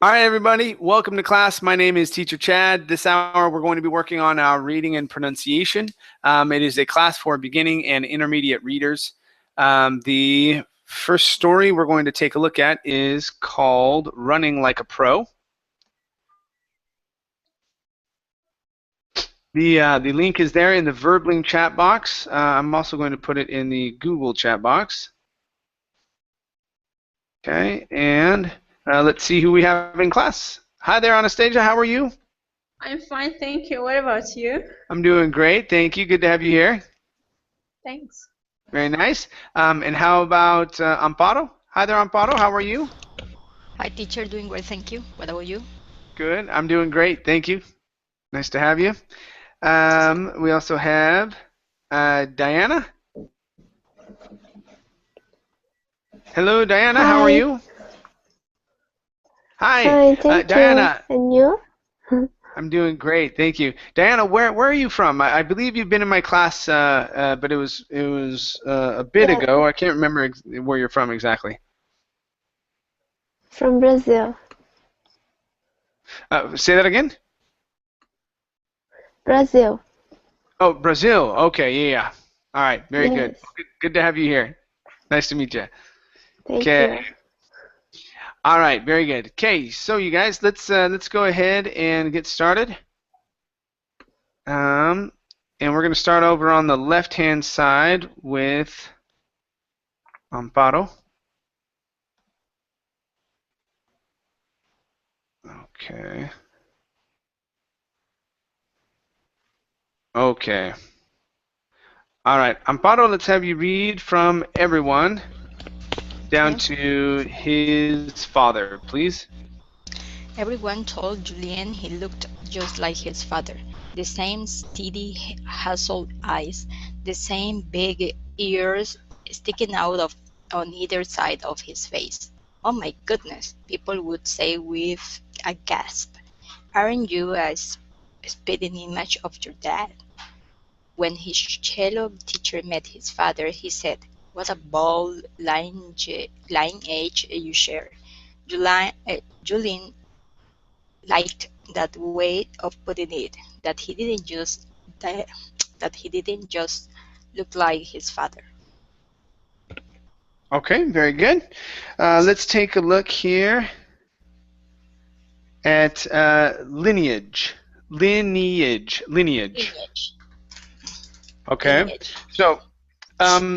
All right, everybody, welcome to class. My name is Teacher Chad. This hour, we're going to be working on our reading and pronunciation. It is a class for beginning and intermediate readers. The first story we're going to take a look at is called Running Like a Pro. The link is there in the Verbling chat box. I'm also going to put it in the Google chat box. Okay, and let's see who we have in class. Hi there, Anastasia. How are you? I'm fine, thank you. What about you? I'm doing great. Thank you. Good to have you here. Thanks. Very nice. And how about Amparo? Hi there, Amparo. How are you? Hi, teacher. Doing great, thank you. What about you? Good. I'm doing great. Thank you. Nice to have you. We also have Diana. Hello, Diana. Hi. How are you? Hi. Fine, thank Diana. you. And you? I'm doing great. Thank you. Diana, where are you from? I believe you've been in my class, but it was a bit Yeah. ago. I can't remember where you're from exactly. From Brazil. Say that again? Brazil. Oh, Brazil. Okay, yeah. All right, very good. Yes. Good to have you here. Nice to meet you. Thank Okay. you. All right, very good. Okay, so you guys, let's go ahead and get started. And we're going to start over on the left-hand side with Amparo. Okay. Okay. All right, Amparo, let's have you read from everyone down to his father, please. Everyone told Julien he looked just like his father. The same steady, hazel eyes, the same big ears sticking out on either side of his face. Oh my goodness, people would say with a gasp. Aren't you a spitting image of your dad? When his cello teacher met his father, he said, "What a bold lineage you share." Julien liked that way of putting it, that he didn't just look like his father. Okay, very good. Let's take a look here at lineage. Lineage. Okay. Lineage. So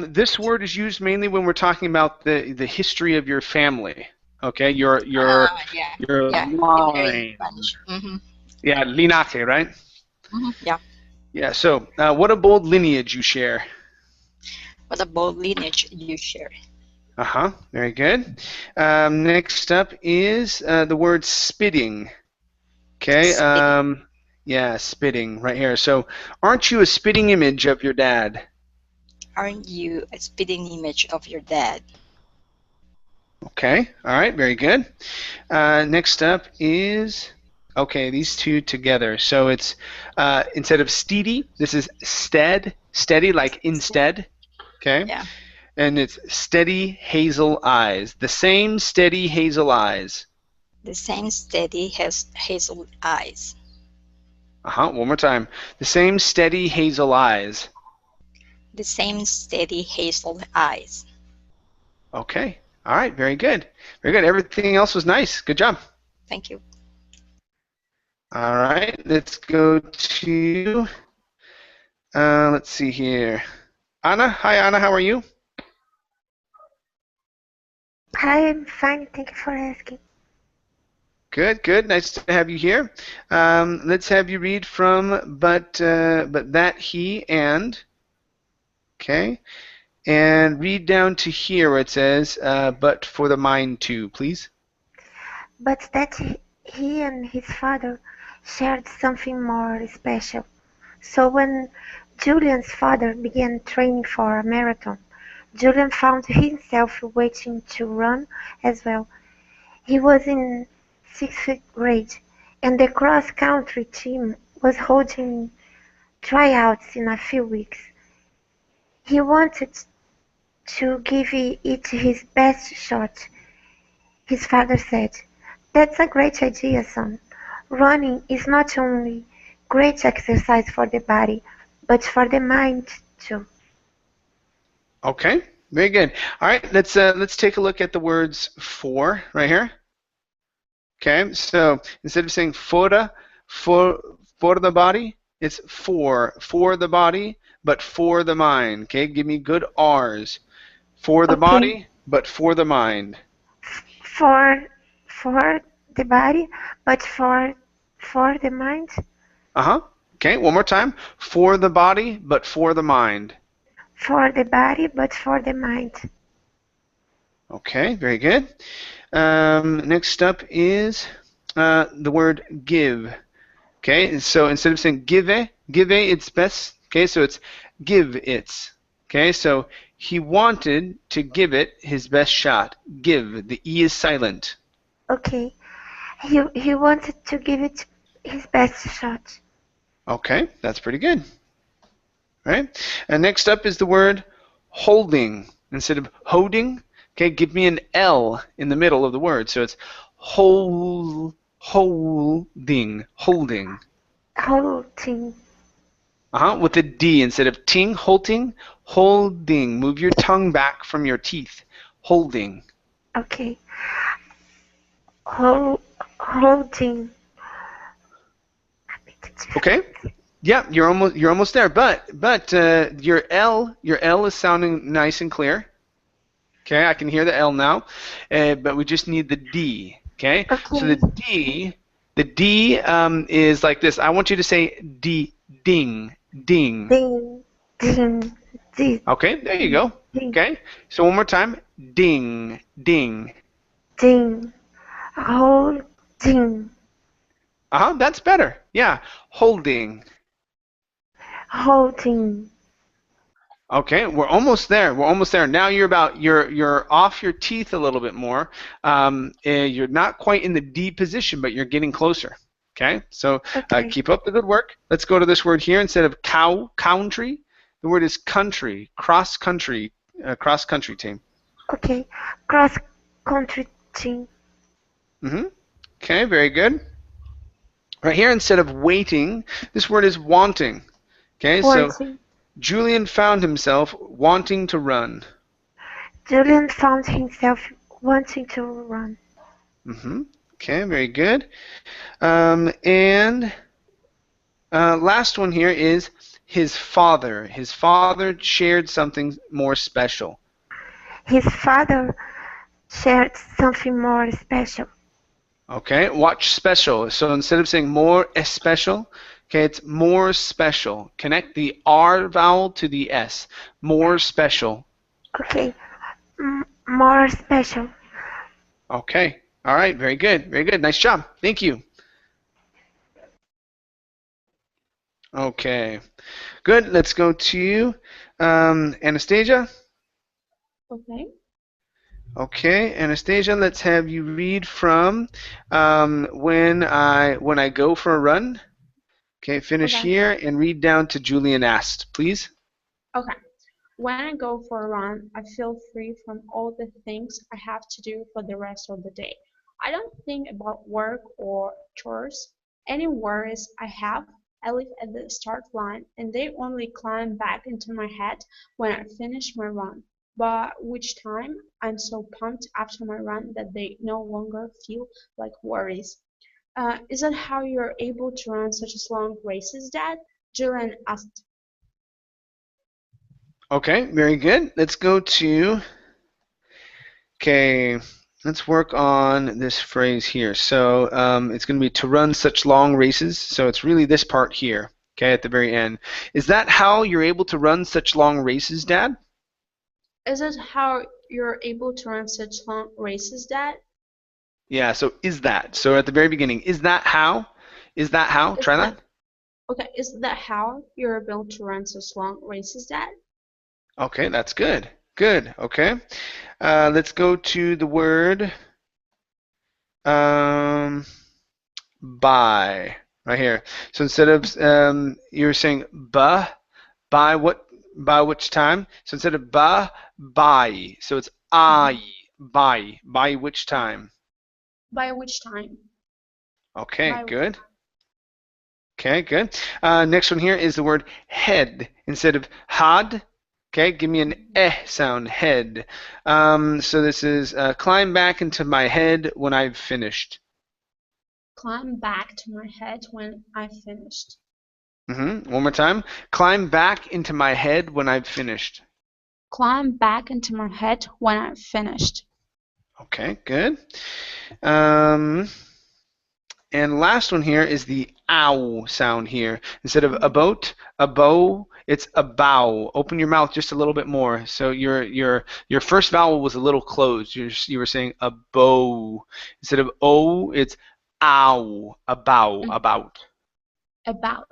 this word is used mainly when we're talking about the history of your family. Okay, your line. Yeah, linaje, right? Yeah. Yeah. So what a bold lineage you share. What a bold lineage you share. Very good. Next up is the word spitting. Okay. Spitting. Yeah, spitting right here. So, aren't you a spitting image of your dad? Aren't you a spitting image of your dad? Okay. All right. Very good. Next up is these two together. So it's instead of steady, this is steady like instead. Okay. Yeah. And it's steady hazel eyes. The same steady hazel eyes. The same steady hazel eyes. One more time. The same steady hazel eyes. The same steady hazel eyes. Okay. All right. Very good. Very good. Everything else was nice. Good job. Thank you. All right. Let's go to, let's see here. Anna. Hi, Anna. How are you? Hi, I'm fine. Thank you for asking. Good, good. Nice to have you here. Let's have you read from but that he and. Okay. And read down to here where it says, but for the mind too, please. But that he and his father shared something more special. So when Julian's father began training for a marathon, Julian found himself waiting to run as well. He was in sixth grade, and the cross-country team was holding tryouts in a few weeks. He wanted to give it his best shot. His father said, That's a great idea, son. Running is not only great exercise for the body, but for the mind too. Okay, very good. All right, let's take a look at the words for right here. Okay, so instead of saying for the body, it's for the body, but for the mind. Okay, give me good R's. For the Okay. body, but for the mind. For for the body, but for the mind. Uh-huh. Okay, one more time. For the body, but for the mind. For the body, but for the mind. Okay, very good. Next up is the word give. Okay, so instead of saying give its best, okay, so it's give its. Okay, so he wanted to give it his best shot. Give, the E is silent. Okay. He wanted to give it his best shot. Okay, that's pretty good. Right? And next up is the word holding. Instead of holding, okay, give me an L in the middle of the word. So it's holding. Whole thing. With a D instead of ting, holding. Move your tongue back from your teeth. Holding. Okay. Holding. Okay. Yeah, you're almost there. But your L is sounding nice and clear. Okay, I can hear the L now, but we just need the D. Okay, so Okay. the D is like this. I want you to say D, ding, ding. Ding. Ding. Ding. Okay, there you go. Ding. Okay, so one more time, ding, ding. Ding. Holding. That's better. Yeah, holding. Holding. Okay, we're almost there. We're almost there. Now you're off your teeth a little bit more. You're not quite in the D position, but you're getting closer. Okay, so Okay. keep up the good work. Let's go to this word here instead of country. The word is country, cross country team. Okay. Cross country team. Okay, very good. Right here, instead of waiting, this word is wanting. Okay, so Wanting. Julian found himself wanting to run. Julian found himself wanting to run. Okay, very good. And last one here is his father. His father shared something more special. His father shared something more special. Okay, watch special. So instead of saying more special, okay, it's more special. Connect the R vowel to the S. More special. Okay. More special. Okay. All right. Very good. Very good. Nice job. Thank you. Okay. Good. Let's go to Anastasia. Okay. Okay, Anastasia, let's have you read from when I go for a run. Okay, finish Okay. here and read down to Julian asked, please. Okay. When I go for a run, I feel free from all the things I have to do for the rest of the day. I don't think about work or chores. Any worries I have, I leave at the start line and they only climb back into my head when I finish my run. But which time I'm so pumped after my run that they no longer feel like worries. Is that how you're able to run such long races, Dad? Julian asked. Okay, very good. Let's go to, okay, let's work on this phrase here. So it's going to be to run such long races. So it's really this part here, okay, at the very end. Is that how you're able to run such long races, Dad? Is that how you're able to run such long races, Dad? Yeah, so is that? So at the very beginning, is that how? Is that how? Is Try that that. okay? Is that how you're able to run such long races, Dad? Okay, that's good. Good. Okay. Let's go to the word by right here. So instead of you're saying by what by which time? So instead of by, so it's I by which time? By which time? Okay, By which good. Okay, good. Next one here is the word head instead of had. Okay, give me an eh sound, head. So this is climb back into my head when I've finished. climb back to my head when I finished. One more time. Climb back into my head when I've finished. Climb back into my head when I finished. Okay, good. Um, and last one here is the ow sound here. Instead of a boat, a bow, it's a bow. Open your mouth just a little bit more. So your first vowel was a little closed. You were saying a bow. Instead of o, it's ow, a bow, about. About.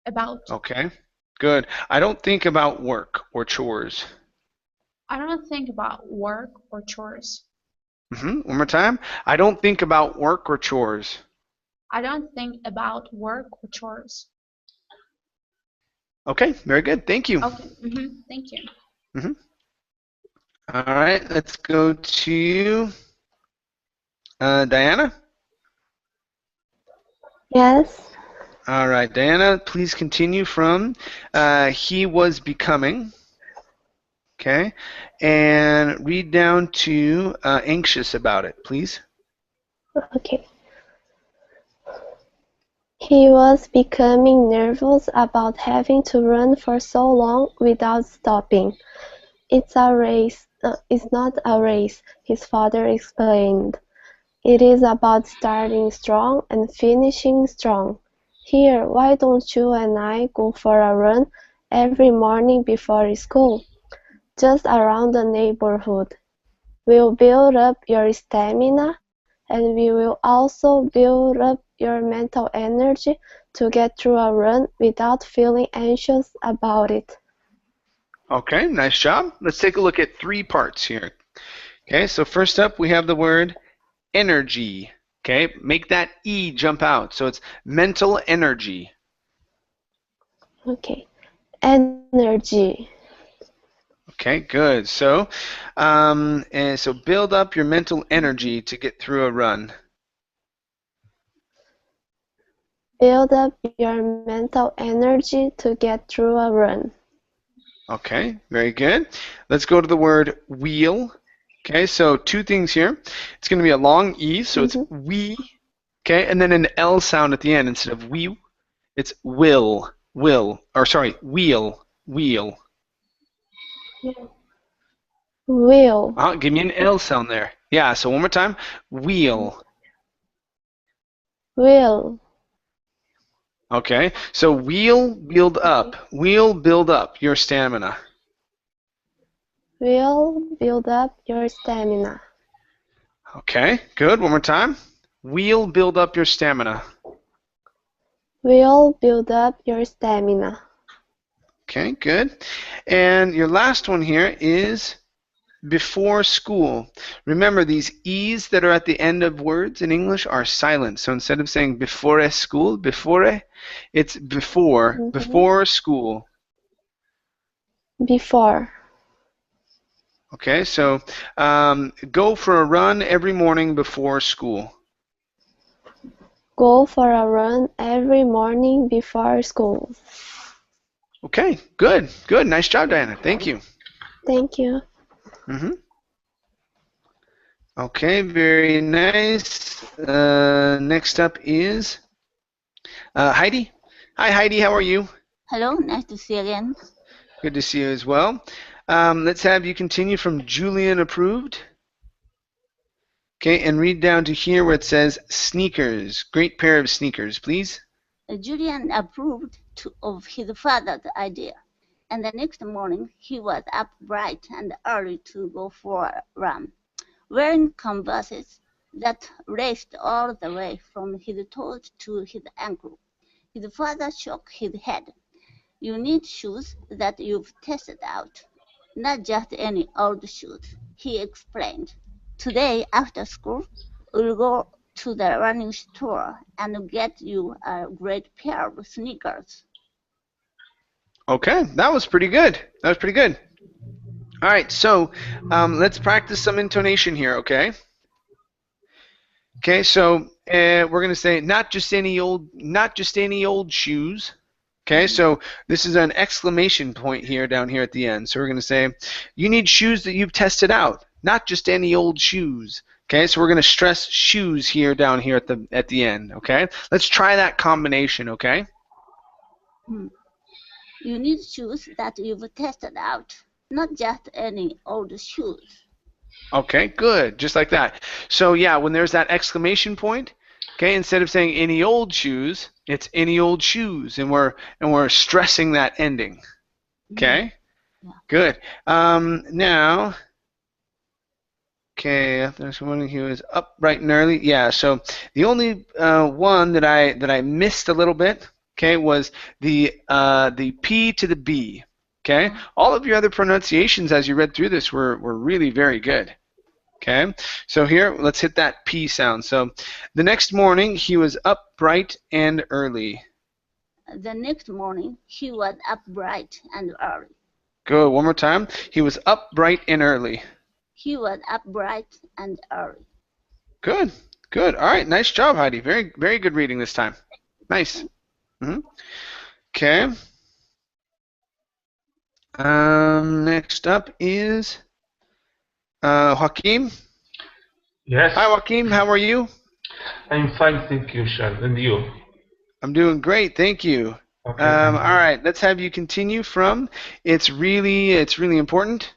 About. Okay, good. I don't think about work or chores. I don't think about work or chores. One more time. I don't think about work or chores. I don't think about work or chores. Okay, very good. Thank you. Okay. Thank you. hmm All right, let's go to Diana. Yes. All right, Diana, please continue from he was becoming. Okay, and read down to anxious about it, please. Okay. He was becoming nervous about having to run for so long without stopping. It's a race. It's not a race, his father explained. It is about starting strong and finishing strong. Here, why don't you and I go for a run every morning before school? Just around the neighborhood. We'll build up your stamina and we will also build up your mental energy to get through a run without feeling anxious about it. Okay, nice job. Let's take a look at 3 parts here. Okay, so first up we have the word energy. Okay, make that E jump out. So it's mental energy. Okay. Energy. Okay, good. So, and so build up your mental energy to get through a run. Build up your mental energy to get through a run. Okay, very good. Let's go to the word wheel. Okay, so 2 things here. It's going to be a long E, so it's we. Okay, and then an L sound at the end instead of we. It's will, or sorry, wheel, wheel. Will. Give me an L sound there. Yeah, so one more time. Wheel. Will. Okay, so wheel, build up. Wheel, build up your stamina. Will build up your stamina. Okay, good. One more time. Wheel, build up your stamina. Will build up your stamina. Okay, good. And your last one here is before school. Remember, these E's that are at the end of words in English are silent. So instead of saying before school, before, it's before school. Before. Okay, so go for a run every morning before school. Go for a run every morning before school. Okay, good, good. Nice job, Diana. Thank you. Thank you. Okay, very nice. Next up is Heidi. Hi, Heidi. How are you? Hello, nice to see you again. Good to see you as well. Let's have you continue from Julian approved. Okay, and read down to here where it says sneakers. Great pair of sneakers, please. Julian approved of his father's idea, and the next morning he was up bright and early to go for a run, wearing Converses that reached all the way from his toes to his ankle. His father shook his head. You need shoes that you've tested out, not just any old shoes, he explained. Today after school, we'll go to the running store and get you a great pair of sneakers. Okay, that was pretty good. That was pretty good. All right, so let's practice some intonation here, okay? Okay, so we're going to say not just any old shoes. Okay, so this is an exclamation point here down here at the end. So we're going to say you need shoes that you've tested out, not just any old shoes. Okay, so we're going to stress shoes here down here at the end. Okay, let's try that combination. Okay. You need shoes that you've tested out, not just any old shoes. Okay, good, just like that. So yeah, when there's that exclamation point, okay, instead of saying any old shoes, it's any old shoes, and we're stressing that ending. Okay, Yeah. good. Now, okay, there's someone who is up bright and early. Yeah, so the only one that I missed a little bit, okay, was the P to the B. Okay, all of your other pronunciations as you read through this were really very good. Okay, so here, let's hit that P sound. So the next morning, he was up bright and early. The next morning, he was up bright and early. Good, one more time. He was up bright and early. He was up bright and early. Good, good. All right, nice job, Heidi. Very, very good reading this time. Nice. Okay. Next up is Joaquim. Yes. Hi, Joaquim. How are you? I'm fine, thank you, Chad. And you? I'm doing great, thank you. Okay. All right, let's have you continue from. It's really important.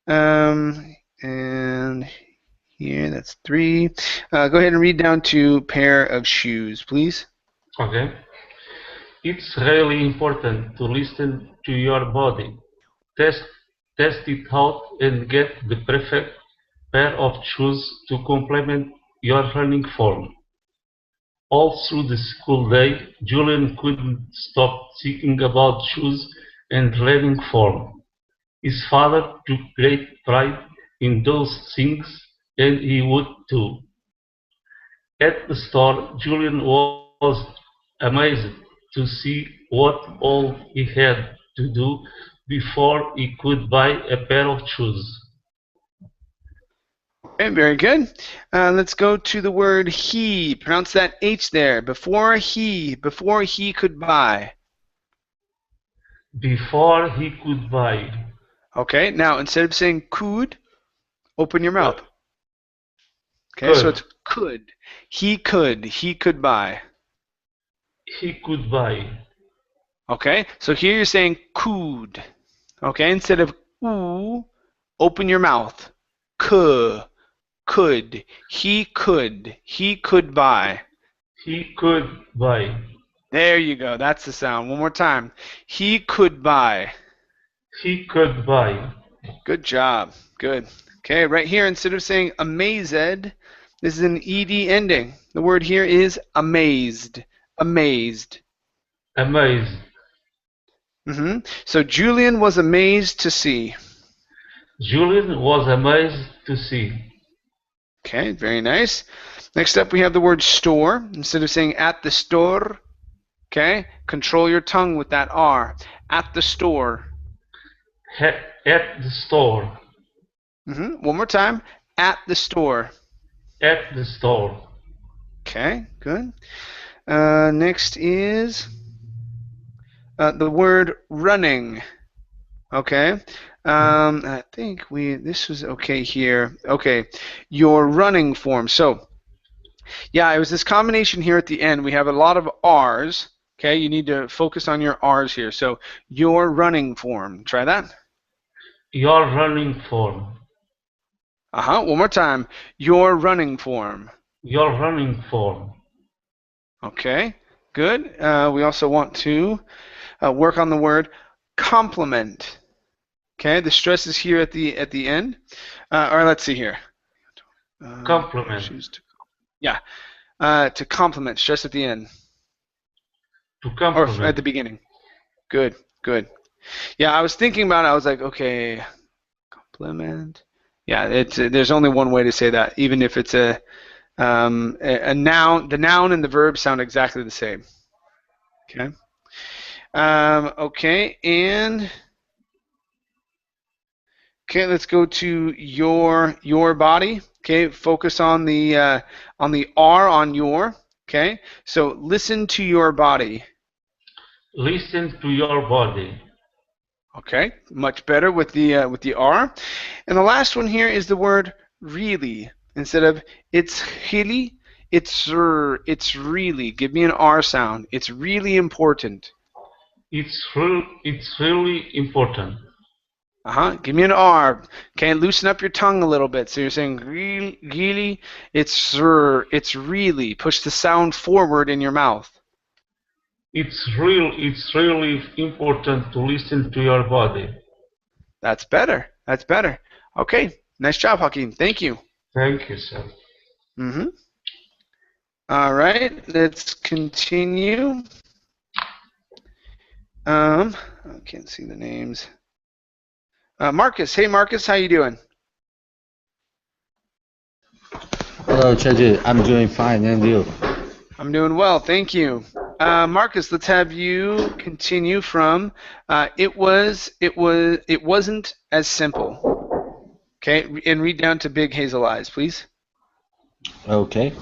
And here, that's 3. Go ahead and read down to pair of shoes, please. Okay. It's really important to listen to your body. Test it out and get the perfect pair of shoes to complement your running form. All through the school day, Julian couldn't stop thinking about shoes and running form. His father took great pride in those things, and he would too. At the store, Julian was amazed to see what all he had to do before he could buy a pair of shoes. Okay, very good. Let's go to the word he. Pronounce that H there. Before he could buy. Before he could buy. Okay, now instead of saying could, open your mouth. Okay, Could. so it's could. He could buy. He could buy. Okay, so here you're saying could. Okay, instead of ooh, open your mouth. Could. He could buy. He could buy. There you go. That's the sound. One more time. He could buy. He could buy. Good job. Good. Okay, right here, instead of saying amazed, this is an ed ending. The word here is amazed. Amazed. Amazed. So Julian was amazed to see. Julian was amazed to see. Okay, very nice. Next up, we have the word store. Instead of saying at the store, okay, control your tongue with that R. At the store. At the store. One more time. At the store. At the store. Okay, good. Next is the word running. Okay. I think this was okay here. Okay, your running form. So, yeah, it was this combination here at the end. We have a lot of R's. Okay, you need to focus on your R's here. So, your running form. Try that. Your running form. One more time. Your running form. Your running form. Okay, good. We also want to work on the word complement. Okay, the stress is here at the end. Or let's see here. Complement. Yeah, to complement. Stress at the end. To complement. Or at the beginning. Good, good. Yeah, I was thinking about it. I was like, okay, complement. Yeah, there's only one way to say that, even if it's a noun. The noun and the verb sound exactly the same. Okay. Okay, and Okay, let's go to your body. Okay, focus on the R on your. Okay, so listen to your body. Listen to your body. Okay, much better with the R. And the last one here is the word really. Instead of it's really, it's really. Give me an R sound. It's really important. It's really important. Give me an R. Okay, loosen up your tongue a little bit. So you're saying really, really. It's really. Push the sound forward in your mouth. It's really important to listen to your body. That's better. That's better. Okay, nice job, Hakeem. Thank you. Thank you, sir. Mm-hmm. All right, let's continue. I can't see the names. Marcus. Hey, Marcus, how you doing? Hello, Cheji. I'm doing fine, and you? I'm doing well, thank you. Marcus, let's have you continue from it wasn't as simple. Okay, and read down to Big Hazel Eyes, please. Okay.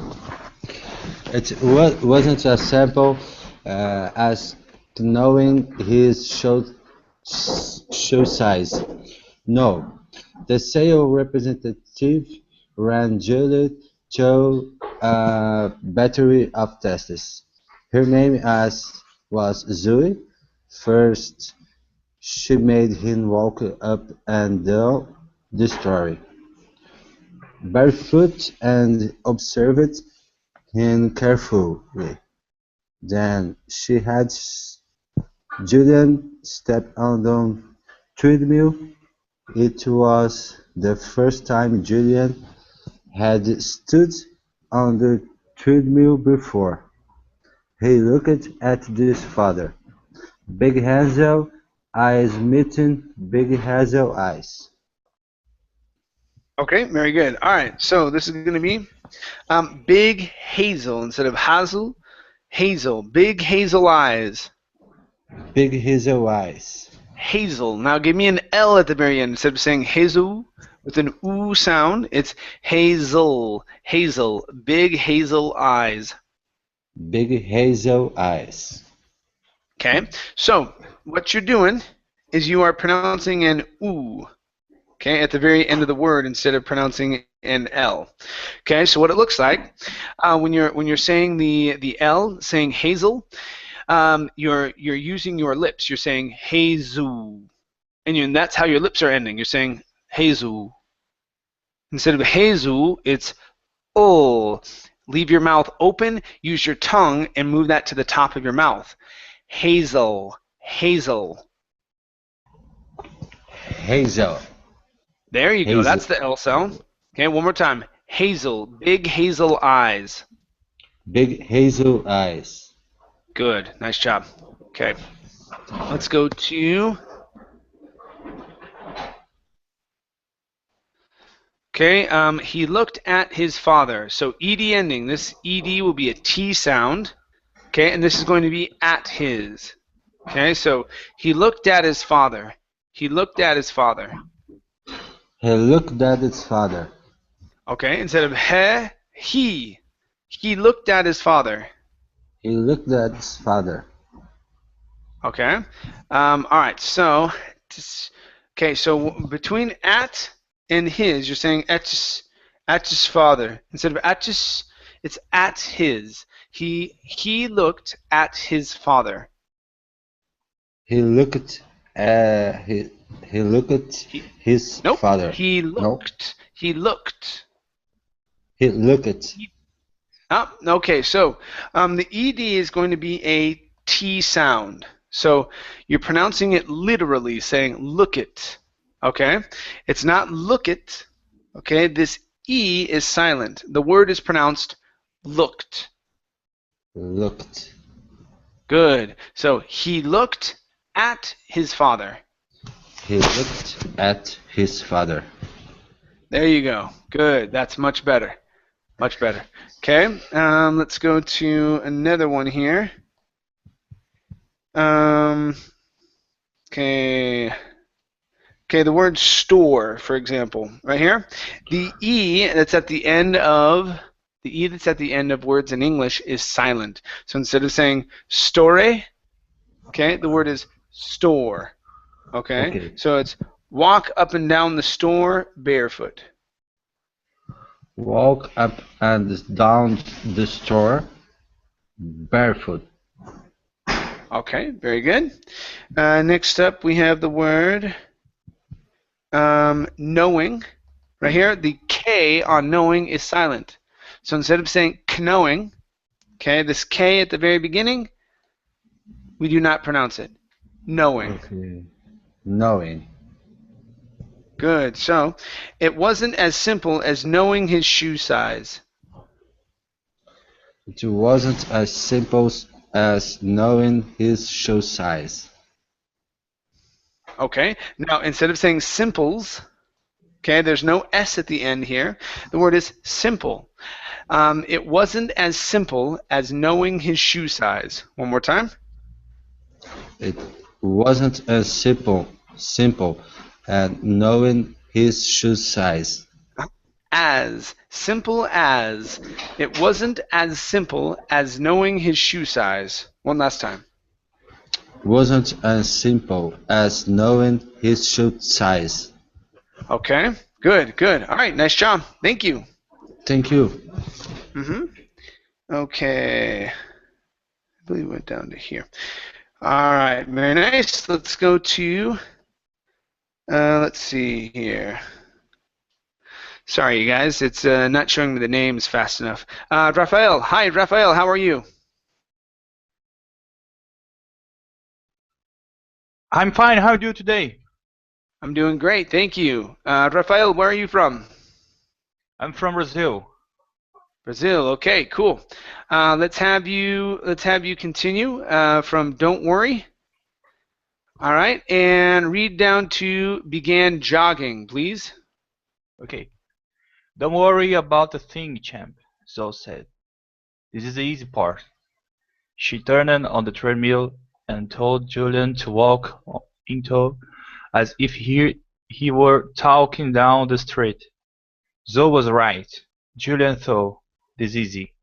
It wasn't as simple as knowing his shoe size. No, the sales representative ran Juliet through a battery of tests. Her name was Zoe. First, she made him walk up and down the story, barefoot, and observed him carefully. Then she had Julian step on the treadmill. It was the first time Julian had stood on the treadmill before. He looked at his father. Big hazel eyes meeting big hazel eyes. Okay, very good. All right, so this is going to be Big Hazel instead of Hazel. Hazel, Big Hazel Eyes. Big hazel eyes. Hazel. Now give me an L at the very end. Instead of saying Hazel with an oo sound, it's Hazel. Hazel. Big hazel eyes. Big hazel eyes. Okay? So what you're doing is you are pronouncing an oo. Okay, at the very end of the word instead of pronouncing an L. Okay, so what it looks like when you're saying the L, saying hazel, you're using your lips. You're saying hazel, and that's how your lips are ending. You're saying hazel. Instead of hazel, it's oh. Leave your mouth open. Use your tongue and move that to the top of your mouth. Hazel, hazel. Hazel. There you go. Hazel. That's the L sound. Okay, one more time. Hazel, big hazel eyes. Big hazel eyes. Good. Nice job. Okay. Let's go to. Okay, he looked at his father. So ed ending. This ed will be a T sound. Okay, and this is going to be at his. Okay, so he looked at his father. He looked at his father. He looked at his father. Okay, instead of he. He looked at his father. He looked at his father. Okay. All right. So, okay. So between at and his, you're saying at his father instead of at his. It's at his. He looked at his father. He looked at he looked at his Nope. father. He No. looked. He looked. He looked. Oh, okay. So the ed is going to be a T sound. So you're pronouncing it literally, saying look it. Okay? It's not look it. Okay? This E is silent. The word is pronounced looked. Looked. Good. So he looked at his father. He looked at his father. There you go. Good. That's much better. Much better. Okay. Let's go to another one here. Okay. Okay, the word store, for example, right here. The E that's at the end of words in English is silent. So instead of saying store, okay, the word is store. Okay, Okay. so it's walk up and down the store barefoot. Walk up and down the store barefoot. Okay, very good. Next up, we have the word knowing. Right here, the K on knowing is silent. So instead of saying knowing, okay, this K at the very beginning, we do not pronounce it. Knowing. Okay. Knowing. Good. So it wasn't as simple as knowing his shoe size. It wasn't as simple as knowing his shoe size. Okay. Now instead of saying simples, okay, there's no S at the end here. The word is simple. It wasn't as simple as knowing his shoe size. One more time. It wasn't as simple as knowing his shoe size. As simple as. It wasn't as simple as knowing his shoe size. One last time. Wasn't as simple as knowing his shoe size. Okay. Good. Good. All right. Nice job. Thank you. Thank you. Okay. I believe we went down to here. All right. Very nice. Let's go to. Let's see here. Sorry, you guys. It's not showing me the names fast enough. Raphael. Hi, Raphael. How are you? I'm fine. How are you today? I'm doing great. Thank you. Raphael, where are you from? I'm from Brazil. Brazil. Okay, cool. Let's have you continue from "Don't worry." All right, and read down to "began jogging," please. Okay. Don't worry about the thing, champ, Zoe said. This is the easy part. She turned on the treadmill and told Julian to walk into as if he were talking down the street. Zoe was right. Julian thought, this easy.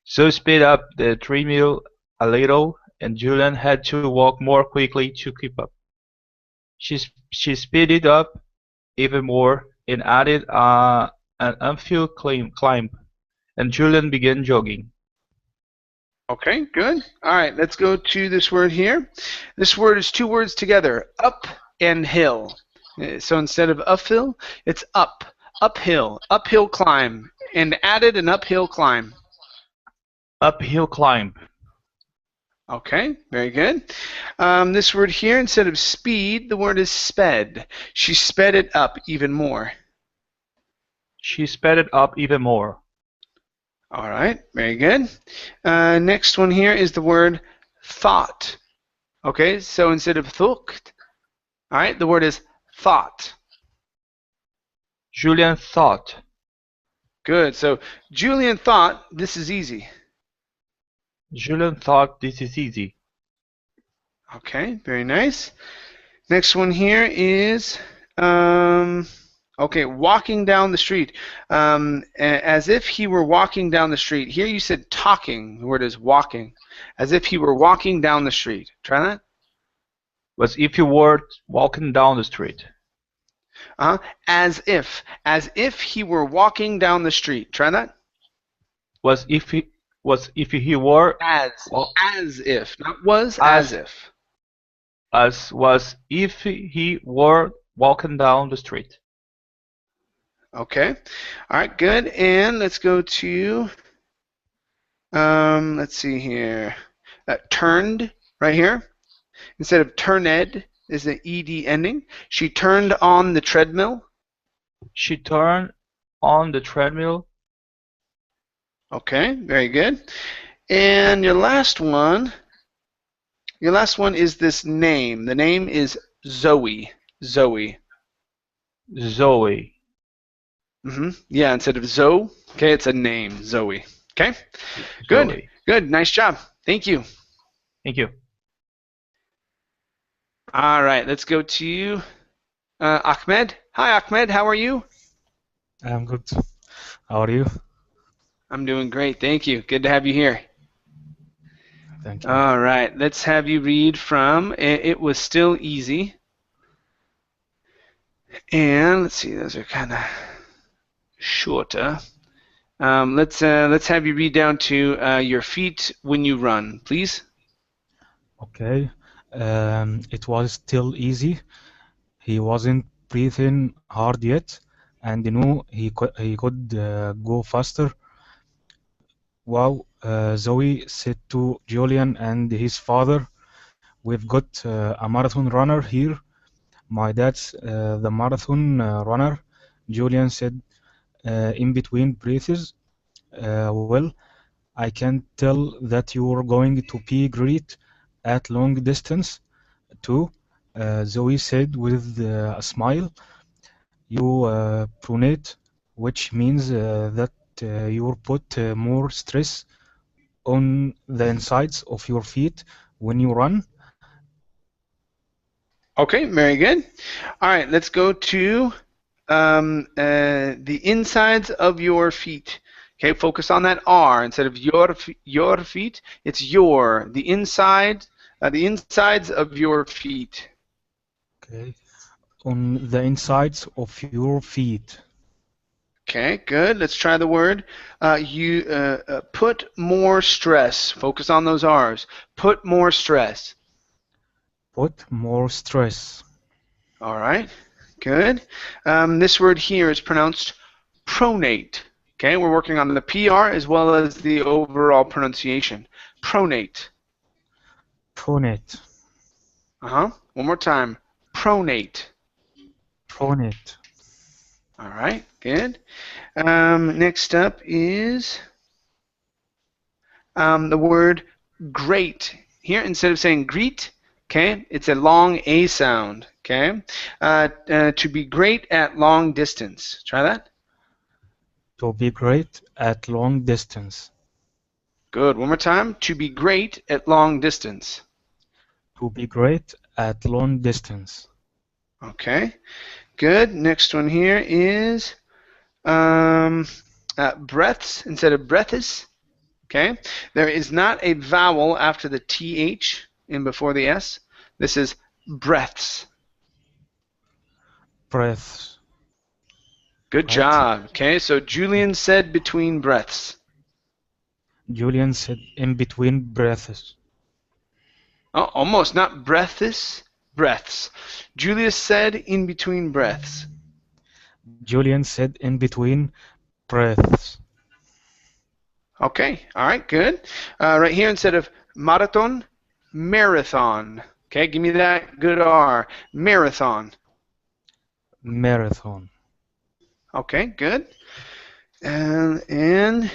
Zoe sped up the treadmill a little, and Julian had to walk more quickly to keep up. She speeded up even more and added an uphill climb, and Julian began jogging. Okay, good. All right, let's go to this word here. This word is two words together: up and hill. So instead of uphill, it's up, uphill, uphill climb, and added an uphill climb. Uphill climb. Okay, very good. This word here, instead of speed, the word is sped. She sped it up even more. She sped it up even more. All right, very good. Next one here is the word thought. Okay, so instead of thucht, all right, the word is thought. Julian thought. Good. So Julian thought this is easy. Julian thought this is easy. Okay, very nice. Next one here is okay, walking down the street. As if he were walking down the street. Here you said talking. The word is walking. As if he were walking down the street. Try that. Was if you were walking down the street. As if he were walking down the street. Try that. Was if he were as if, not was, as if. As was if he were walking down the street. Okay. All right, good. And let's go to let's see here. Turned right here. Instead of turned is the ed ending. She turned on the treadmill. She turned on the treadmill. Okay, very good. And your last one is this name. The name is Zoe. Zoe. Zoe. Yeah, instead of Zoe, okay, it's a name, Zoe. Okay, good, Zoe. good, nice job. Thank you. Thank you. All right, let's go to Ahmed. Hi, Ahmed. How are you? I'm good. How are you? I'm doing great. Thank you. Good to have you here. Thank you. All right. Let's have you read from It Was Still Easy. And let's see, those are kind of shorter. Let's have you read down to your feet when you run, please. Okay. It was still easy. He wasn't breathing hard yet, and knew he could go faster. Wow, Zoe said to Julian and his father, "We've got a marathon runner here. My dad's the marathon runner." Julian said in between breathes, "Well, I can tell that you're going to be great at long distance, too," Zoe said with a smile. "You pronate, which means that you put more stress on the insides of your feet when you run." Okay, very good. All right, let's go to the insides of your feet. Okay, focus on that R instead of your feet. It's the insides of your feet. Okay. On the insides of your feet. Okay, good. Let's try the word. You put more stress. Focus on those R's. Put more stress. Put more stress. All right, good. This word here is pronounced pronate. Okay, we're working on the PR as well as the overall pronunciation. Pronate. Pronate. One more time. Pronate. Pronate. All right, good. Next up is the word great. Here, instead of saying greet, okay, it's a long A sound. Okay, to be great at long distance. Try that. To be great at long distance. Good. One more time. To be great at long distance. To be great at long distance. Okay. Good. Next one here is breaths instead of breathes. Okay. There is not a vowel after the TH in before the S. This is breaths. Breaths. Good Right? job. Okay. So Julian said between breaths. Julian said in between breaths. Oh, almost not breaths, breaths. Julius said in between breaths. Julian said in between breaths. Okay, all right, good. Right here, instead of marathon, marathon. Okay, give me that good R. Marathon. Marathon. Okay, good. And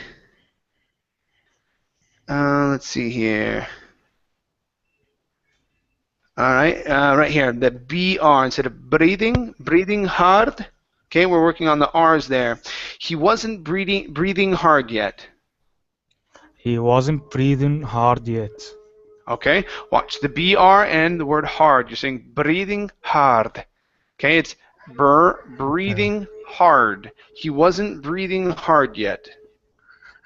let's see here. All right, right here, the BR instead of breathing hard. Okay, we're working on the R's there. He wasn't breathing hard yet. He wasn't breathing hard yet. Okay, watch the BR and the word hard. You're saying breathing hard. Okay, it's breathing hard. He wasn't breathing hard yet.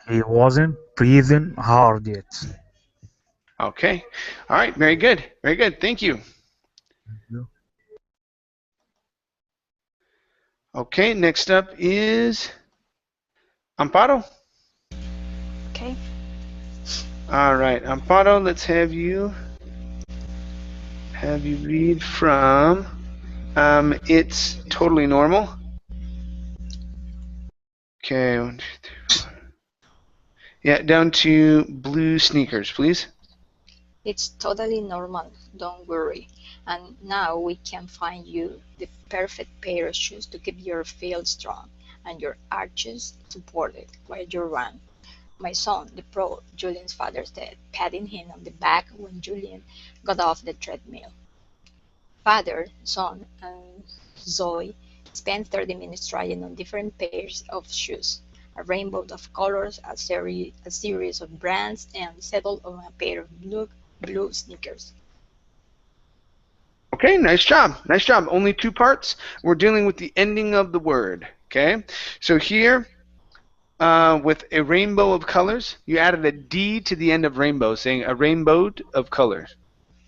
He wasn't breathing hard yet. Okay, all right, very good, very good. Thank you. Okay, next up is Amparo. Okay. All right, Amparo, let's have you read from It's Totally Normal. Okay, 1, 2, 3, 4. Yeah, down to blue sneakers, please. It's totally normal, don't worry. And now we can find you the perfect pair of shoes to keep your feet strong and your arches supported while you run. My son, the pro, Julian's father said, patting him on the back when Julian got off the treadmill. Father, son, and Zoe spent 30 minutes trying on different pairs of shoes, a rainbow of colors, a series of brands, and settled on a pair of blue sneakers. Okay, nice job. Nice job. Only 2 parts. We're dealing with the ending of the word. Okay, so here with a rainbow of colors, you added a D to the end of rainbow, saying a rainbow of colors.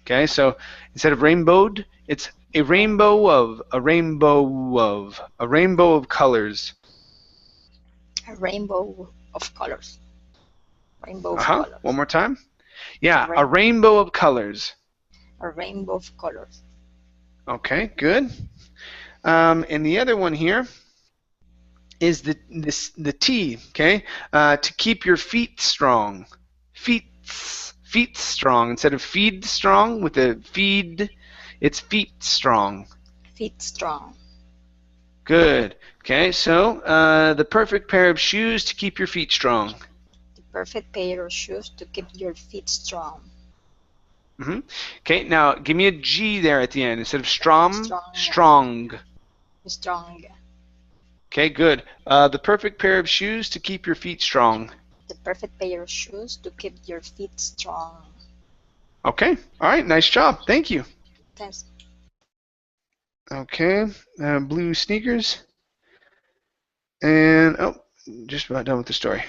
Okay, so instead of rainbowed, it's a rainbow of, a rainbow of, a rainbow of colors. A rainbow of colors. Rainbow of Uh-huh. colors. One more time. Yeah, a rainbow of colors. A rainbow of colors. Okay, good. And the other one here is the T, okay? To keep your feet strong. Feet strong. Instead of feed strong with a feed, it's feet strong. Feet strong. Good. Okay, so the perfect pair of shoes to keep your feet strong. The perfect pair of shoes to keep your feet strong. Mm-hmm. Okay, now give me a G there at the end. Instead of strong. Strong. Okay, good. The perfect pair of shoes to keep your feet strong. The perfect pair of shoes to keep your feet strong. Okay, all right, nice job. Thank you. Thanks. Okay, blue sneakers. And, oh, just about done with the story.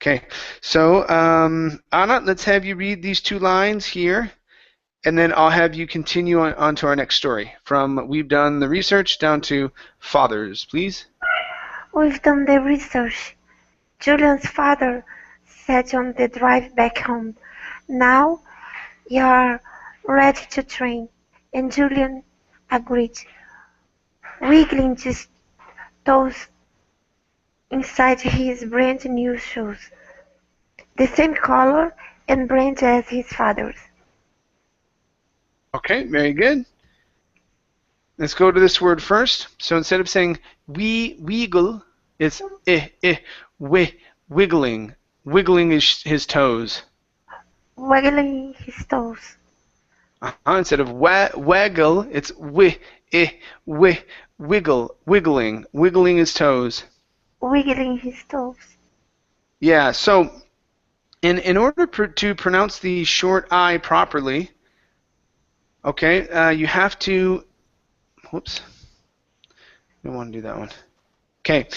Okay, so Anna, let's have you read these 2 lines here, and then I'll have you continue on to our next story. From we've done the research down to fathers, please. We've done the research. Julian's father said on the drive back home, "Now you're ready to train." And Julian agreed, wiggling his toes inside his brand new shoes, the same color and brand as his father's. Okay, very good. Let's go to this word first. So instead of saying wiggle, it's wiggling. Wiggling his toes. Wiggling his toes. Instead of waggle, it's wiggling his toes. Wiggling his toes. Yeah, so in order to pronounce the short I properly, okay, you have to, whoops, I don't want to do that one. Okay,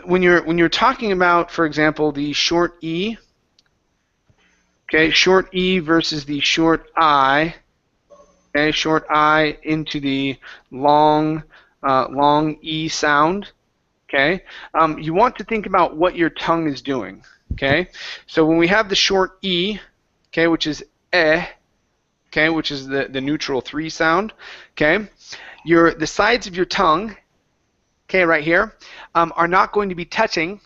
when you're talking about, for example, the short E, okay, short E versus the short I, okay, short I into the long E sound, okay, you want to think about what your tongue is doing, okay? So when we have the short E, okay, which is okay, which is the neutral 3 sound, okay, the sides of your tongue, okay, right here, are not going to be touching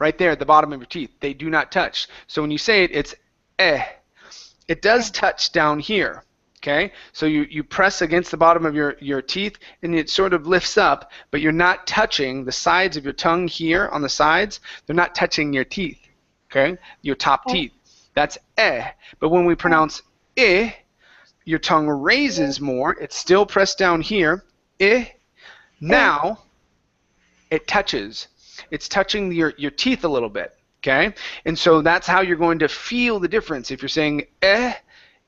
right there at the bottom of your teeth. They do not touch. So when you say it, it's eh. It does touch down here. Okay, so you press against the bottom of your teeth and it sort of lifts up, but you're not touching the sides of your tongue here on the sides. They're not touching your teeth, okay, your top teeth. That's eh. But when we pronounce eh, your tongue raises more. It's still pressed down here. Eh. Now it touches. It's touching your teeth a little bit, okay? And so that's how you're going to feel the difference. If you're saying eh,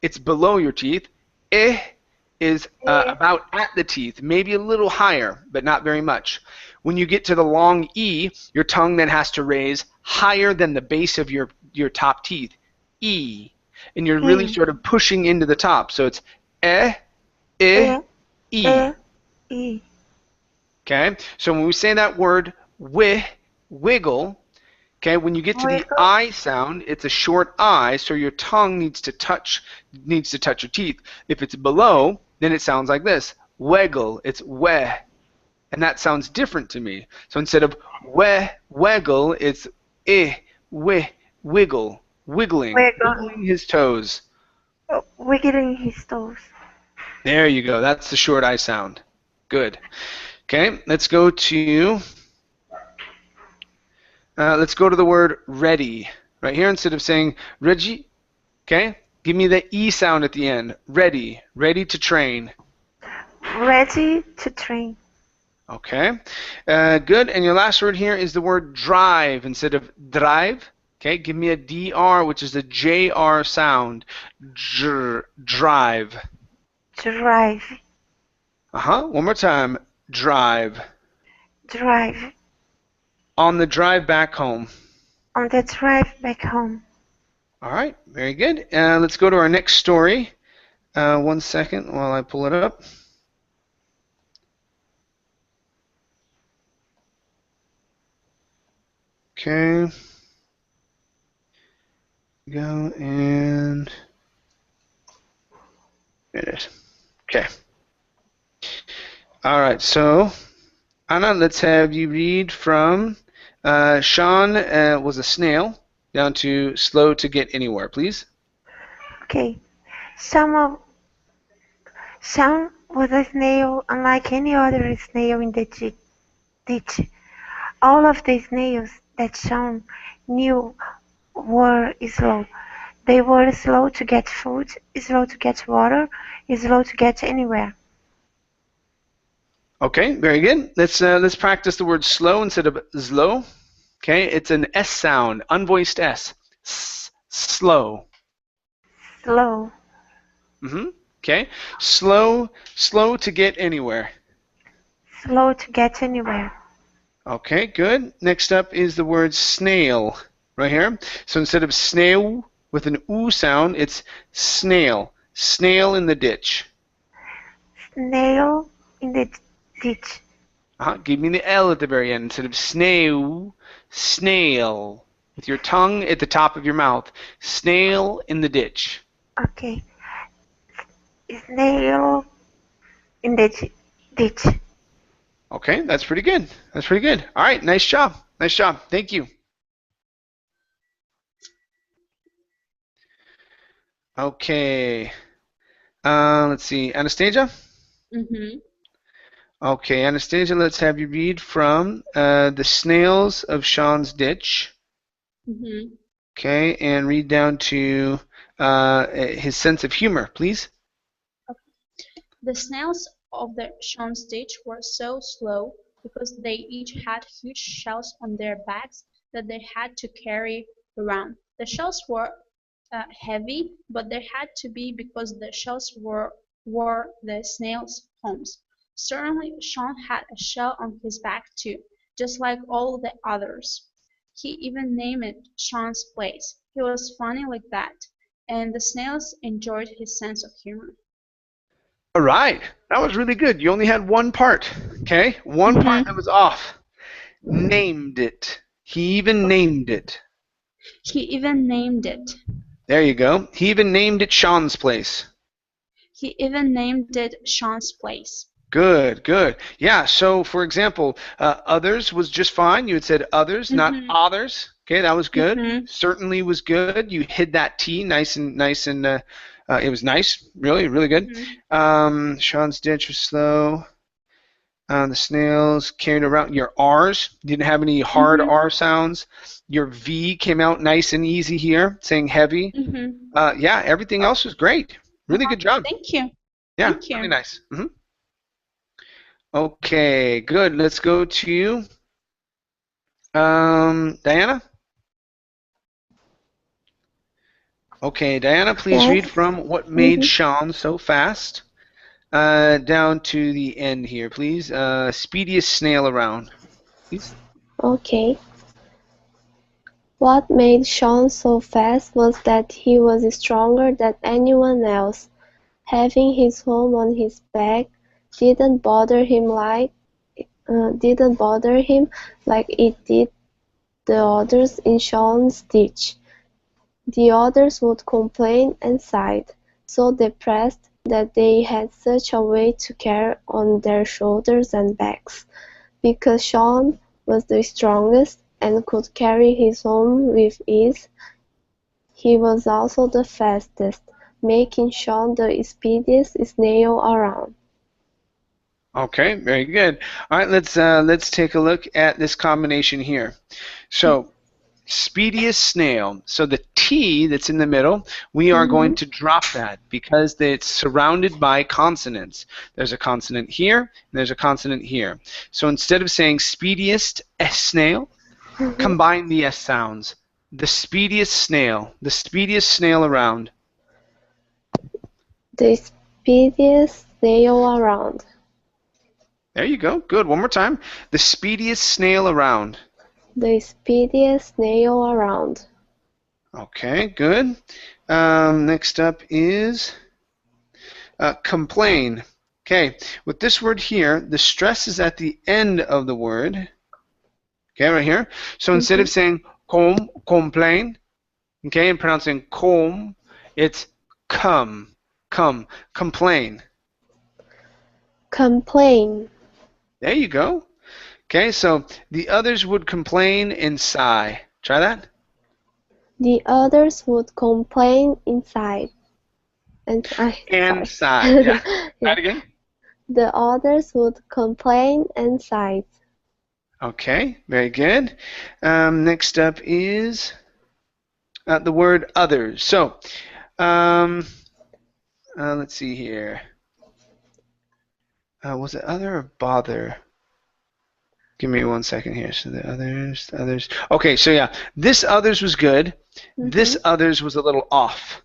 it's below your teeth. Eh is about at the teeth, maybe a little higher, but not very much. When you get to the long E, your tongue then has to raise higher than the base of your top teeth. E. And you're really sort of pushing into the top. So it's E. E. Okay? So when we say that word wiggle, okay, when you get to the I sound, it's a short I, so your tongue needs to touch your teeth. If it's below, then it sounds like this. Wiggle, it's we. And that sounds different to me. So instead of wiggle, it's wiggle, wiggling his toes. Wiggling his toes. There you go. That's the short I sound. Good. Okay, let's go to the word ready. Right here, instead of saying Reggie, okay, give me the E sound at the end. Ready. Ready to train. Ready to train. Okay, good. And your last word here is the word drive instead of drive. Okay, give me a DR, which is a JR sound. Drive. drive, One more time. Drive. drive, On the drive back home. on the drive back home. All right, very good. Let's go to our next story. 1 second while I pull it up. Okay. Go and it. Okay. All right, so Anna, let's have you read from Sean was a snail down to slow to get anywhere, please. Okay. Some Sean was a snail unlike any other snail in the ditch. All of the snails that Sean knew were slow. They were slow to get food, slow to get water, slow to get anywhere. Okay, very good. Let's practice the word slow instead of slow. Okay, it's an S sound, unvoiced S. Slow. Slow, Okay, slow to get anywhere. slow to get anywhere. Okay, good. Next up is the word snail, right here. So instead of snail with an oo sound, it's snail. Snail in the ditch. Snail in the ditch. Give me the L at the very end. Instead of snail, snail. With your tongue at the top of your mouth. Snail in the ditch. Okay. Snail in the ditch. Okay, that's pretty good. That's pretty good. All right, nice job. Nice job. Thank you. Okay. Let's see. Anastasia? Mm-hmm. Okay, Anastasia, let's have you read from The Snails of Sean's Ditch. Mm-hmm. Okay, and read down to his sense of humor, please. The snails of the Sean's ditch were so slow because they each had huge shells on their backs that they had to carry around. The shells were heavy, but they had to be because the shells were the snails' homes. Certainly Sean had a shell on his back too, just like all the others. He even named it Sean's place. He was funny like that, and the snails enjoyed his sense of humor. All right, that was really good. You only had one part, okay? One part that was off. Named it. He even named it. He even named it. There you go. He even named it Sean's place. He even named it Sean's place. Good, good. Yeah, so for example, others was just fine. You had said others, not others. Okay, that was good. Certainly was good. You hid that T nice and it was nice. Really, really good. Sean's ditch was slow. The snails carried around your R's. Didn't have any hard R sounds. Your V came out nice and easy here, saying heavy. Yeah, everything else was great. Really good job. Thank you. Yeah, Thank you. really nice. Okay, good. Let's go to Diana. Okay, Diana, please read Yes. from what made Sean so fast down to the end here, please. Speediest snail around, please. Okay. What made Sean so fast was that he was stronger than anyone else. Having his home on his back didn't bother him like it did the others in Sean's ditch. The others would complain and sighed, so depressed that they had such a weight to carry on their shoulders and backs. Because Sean was the strongest and could carry his home with ease, he was also the fastest, making Sean the speediest snail around. Okay, very good. All right, let's take a look at this combination here. So, speediest snail. So the T that's in the middle, we are going to drop that because it's surrounded by consonants. There's a consonant here, and there's a consonant here. So instead of saying speediest snail, combine the S sounds. The speediest snail around. The speediest snail around. There you go. Good. One more time. The speediest snail around. The speediest snail around. Okay, good. Next up is complain. Okay, with this word here, the stress is at the end of the word. Okay, right here. So instead of saying complain, okay, and pronouncing it's complain. Complain. There you go. Okay, so the others would complain and sigh. Try that. The others would complain inside. And And sorry. sigh. Yeah. Try Yeah. it again. The others would complain and sigh. Okay, very good. Next up is the word others. So, let's see here. Was it other or bother? Give me 1 second here. So the others. Okay, so yeah, this others was good. This others was a little off.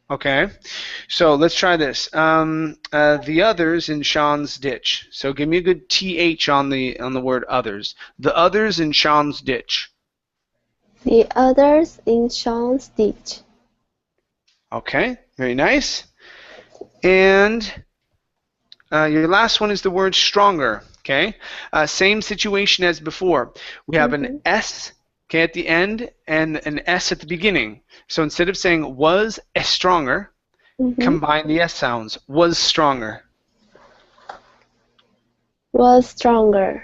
Okay, so let's try this. The others in Sean's ditch. So give me a good th on the word others. The others in Sean's ditch. The others in Sean's ditch. Okay, very nice. And your last one is the word stronger. Okay, same situation as before. We have an S, okay, at the end and an S at the beginning. So instead of saying was stronger, combine the S sounds. Was stronger. Was stronger.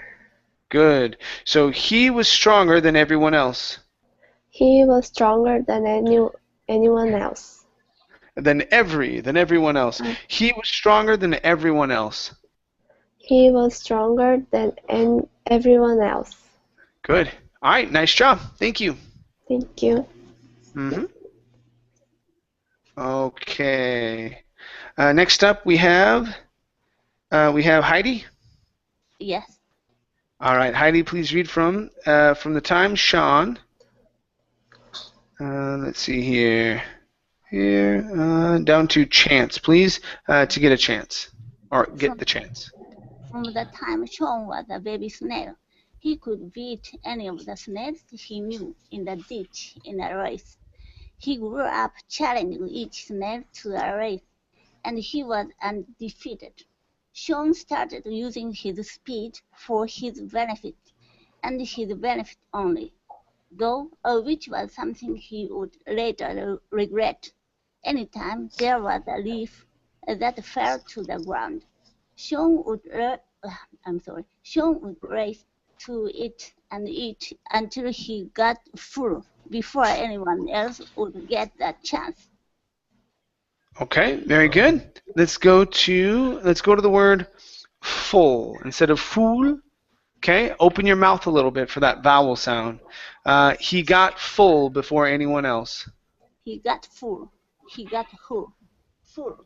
Good. So he was stronger than everyone else. He was stronger than anyone else. Than everyone else. He was stronger than everyone else. He was stronger than everyone else. Good. All right. Nice job. Thank you. Thank you. Okay. Next up, we have Heidi. Yes. All right, Heidi, please read from the time Sean. Let's see here. Down to chance, please, to get a chance or get the chance. From the time Sean was a baby snail, he could beat any of the snails he knew in the ditch in a race. He grew up challenging each snail to a race, and he was undefeated. Sean started using his speed for his benefit, and his benefit only, though which was something he would later regret. Anytime there was a leaf that fell to the ground, Sean would race to it and eat until he got full before anyone else would get that chance. Okay, very good. Let's go to the word full instead of fool. Okay, open your mouth a little bit for that vowel sound. He got full before anyone else. He got full. He got who? Full.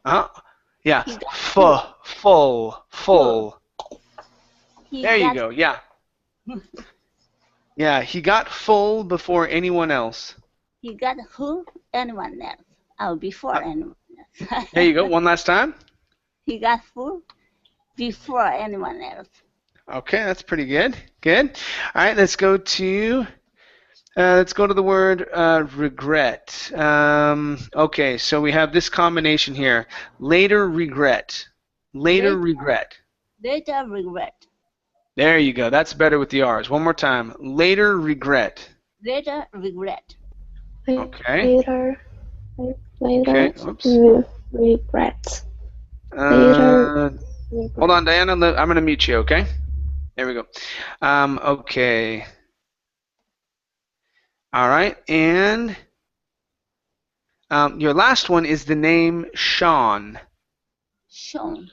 Yeah. Full. There you go. Yeah. Yeah. He got full before anyone else. He got who? Anyone else. Oh, before anyone else. There you go. One last time. He got full before anyone else. Okay, that's pretty good. Good. All right, let's go to the word regret. Okay, so we have this combination here. Later regret. Later regret. Later regret. There you go. That's better with the R's. One more time. Later regret. Later regret. Okay. Later Okay. Oops. regret. Hold on, Diana. I'm going to mute you, okay? There we go. Okay. All right. And your last one is the name Sean. Sean.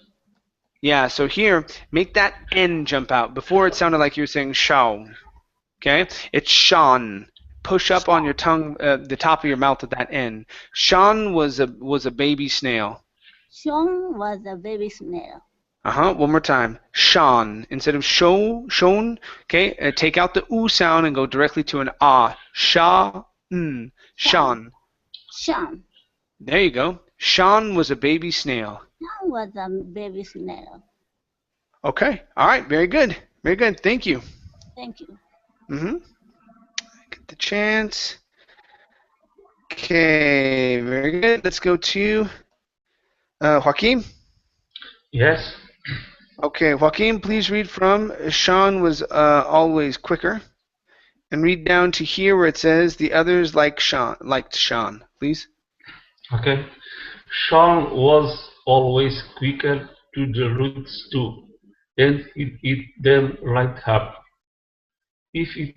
Yeah, so here, make that N jump out. Before it sounded like you were saying Sean. Okay? It's Sean. Push up on your tongue, the top of your mouth with that N. Sean was a baby snail. Sean was a baby snail. One more time. Sean. Instead of Sean, okay, take out the oo sound and go directly to an ah. Sean. Sean. There you go. Sean was a baby snail. Sean was a baby snail. Okay. All right. Very good. Very good. Thank you. Thank you. Get the chance. Okay. Very good. Let's go to Joaquin. Yes. Okay, Joaquin, please read from Sean was always quicker, and read down to here where it says the others liked Sean, please. Okay. Sean was always quicker to the roots too, and it eat them right up. If it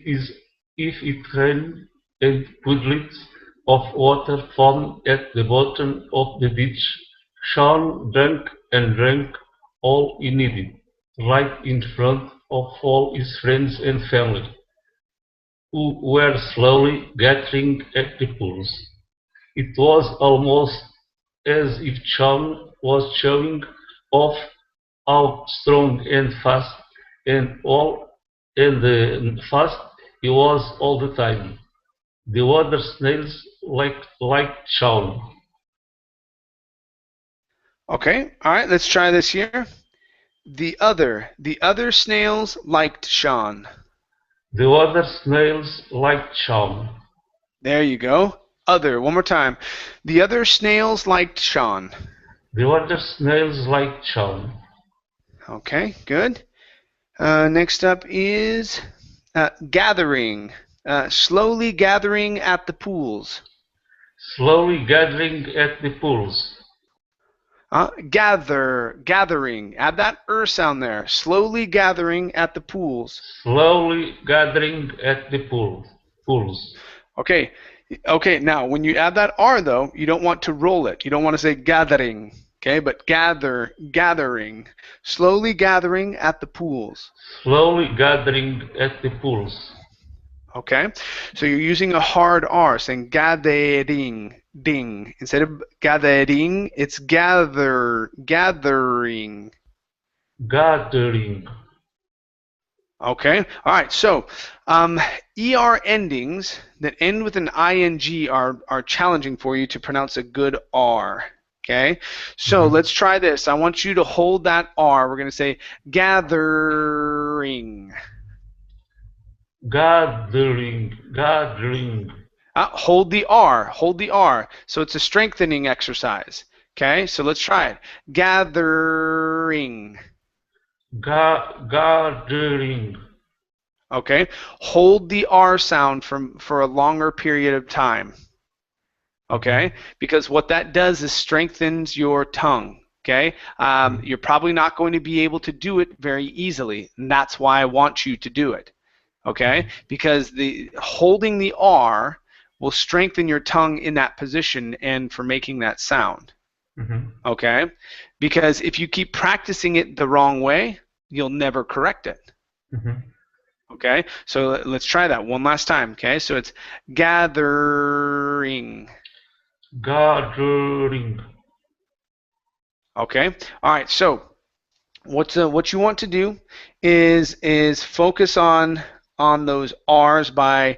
rained and puddles of water formed at the bottom of the ditch, Sean drank and drank all he needed, right in front of all his friends and family, who were slowly gathering at the pools. It was almost as if Sean was showing off how strong and fast fast he was all the time. The water snails liked Sean. Okay, all right, let's try this here. The other snails liked Sean. The water snails liked Sean. There you go. Other, one more time. The other snails liked Sean. The water snails liked Sean. Okay, good. Next up is gathering. Slowly gathering at the pools. Slowly gathering at the pools. Gathering. Add that sound there. Slowly gathering at the pools. Slowly gathering at the pools. Okay. Okay, now when you add that R though, you don't want to roll it. You don't want to say gathering. Okay, but gathering. Slowly gathering at the pools. Slowly gathering at the pools. Okay, so you're using a hard R, saying gathering, ding. Instead of gathering, it's gathering. Gathering. Okay, all right, so ER endings that end with an ING are challenging for you to pronounce a good R. Okay, so let's try this. I want you to hold that R. We're going to say gathering. Gathering. Hold the R. So it's a strengthening exercise. Okay, so let's try it. Gathering. Gathering. Okay, hold the R sound for a longer period of time. Okay, because what that does is strengthens your tongue. Okay, you're probably not going to be able to do it very easily, and that's why I want you to do it. Okay, because holding the R will strengthen your tongue in that position and for making that sound. Okay, because if you keep practicing it the wrong way, you'll never correct it. Okay, so let's try that one last time. Okay, so it's gathering. Gathering. Okay, all right, so what you want to do is focus on those R's by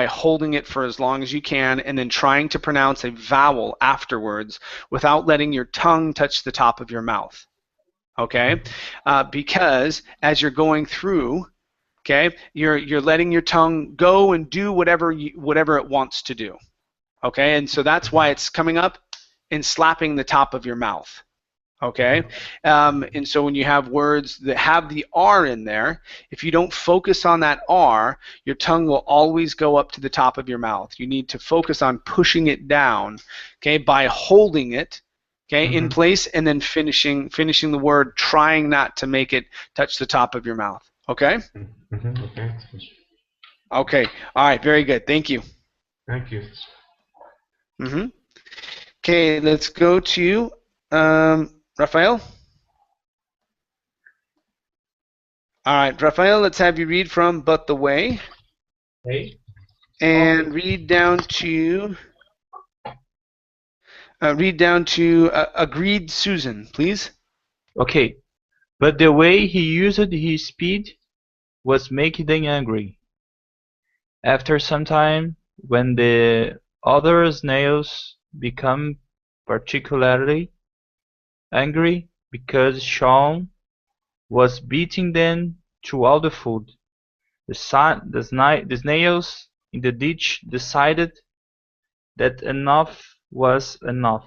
holding it for as long as you can and then trying to pronounce a vowel afterwards without letting your tongue touch the top of your mouth. Okay, because as you're going through, okay, you're letting your tongue go and do whatever it wants to do. Okay, and so that's why it's coming up and slapping the top of your mouth. Okay, and so when you have words that have the R in there, if you don't focus on that R, your tongue will always go up to the top of your mouth. You need to focus on pushing it down, okay, by holding it, okay, in place and then finishing the word, trying not to make it touch the top of your mouth. Okay? Okay. Okay. All right. Very good. Thank you. Thank you. Okay. Let's go to Rafael. All right, Rafael. Let's have you read from "But the Way." Okay. And read down to "Agreed, Susan," please. Okay, but the way he used his speed was making them angry. After some time, when the other snails became particularly angry because Sean was beating them to all the food. The snails in the ditch decided that enough was enough.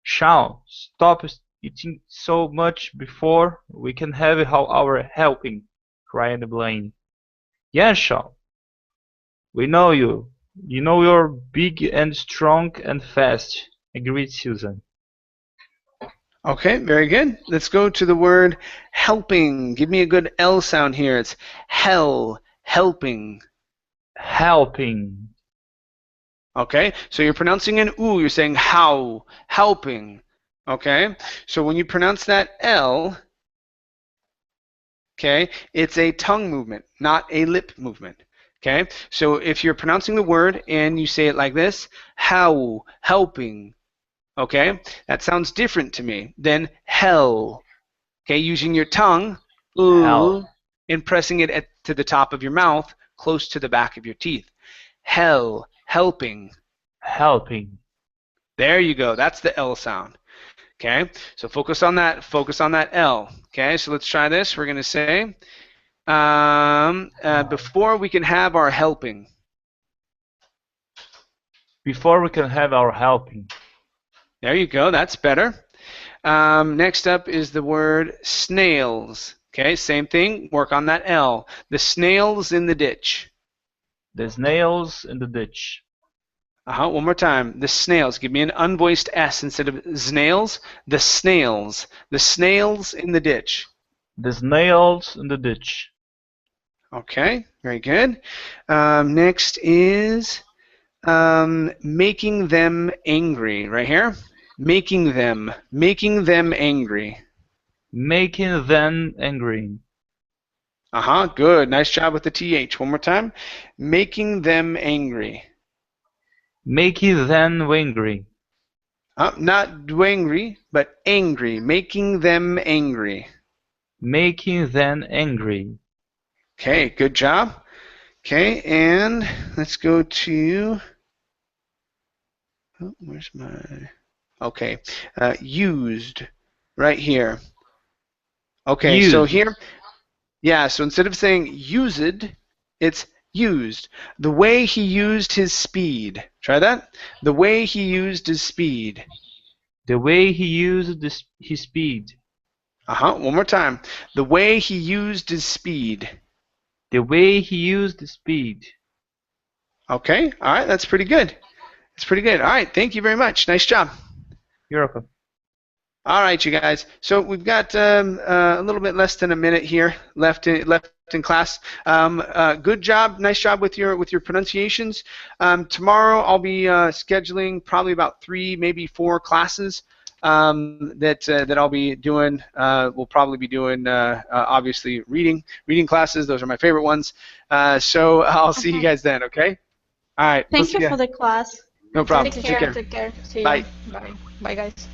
Sean, stop eating so much before we can have our helping, cried Blaine. Yes, Sean, we know you. You know you're big and strong and fast, agreed Susan. Okay, very good. Let's go to the word helping. Give me a good L sound here. It's helping. Helping. Okay, so you're pronouncing an oo. You're saying how, helping. Okay, so when you pronounce that L, okay, it's a tongue movement, not a lip movement. Okay, so if you're pronouncing the word and you say it like this, how, helping. Okay, that sounds different to me than hell. Okay, using your tongue, Hell. and pressing it to the top of your mouth, close to the back of your teeth. Hell, helping. Helping. There you go. That's the L sound. Okay, so focus on that. Focus on that L. Okay, so let's try this. We're going to say, before we can have our helping. Before we can have our helping. There you go. That's better. Next up is the word snails. Okay, same thing. Work on that L. The snails in the ditch. The snails in the ditch. One more time. The snails. Give me an unvoiced S instead of snails. The snails. The snails in the ditch. The snails in the ditch. Okay, very good. Next is making them angry. Right here. Making them angry. Making them angry. Good. Nice job with the TH. One more time. Making them angry. Making them angry. Not angry, but angry. Making them angry. Making them angry. Okay, good job. Okay, and let's go to, where's my, okay, used, right here. Okay, Used. so here, yeah, so instead of saying used, it's used. The way he used his speed. Try that. The way he used his speed. The way he used his speed. One more time. The way he used his speed. The way he used the speed. Okay, all right, that's pretty good. That's pretty good. All right, thank you very much. Nice job. You're welcome. All right, you guys. So we've got a little bit less than a minute here left in class. Good job, nice job with your pronunciations. Tomorrow I'll be scheduling probably about 3, maybe 4 classes that I'll be doing. We'll probably be doing obviously reading classes. Those are my favorite ones. So I'll see you guys then. Okay. All right. Thank you for the class. No problem. Take care. See you. Bye. Bye. Bye, guys.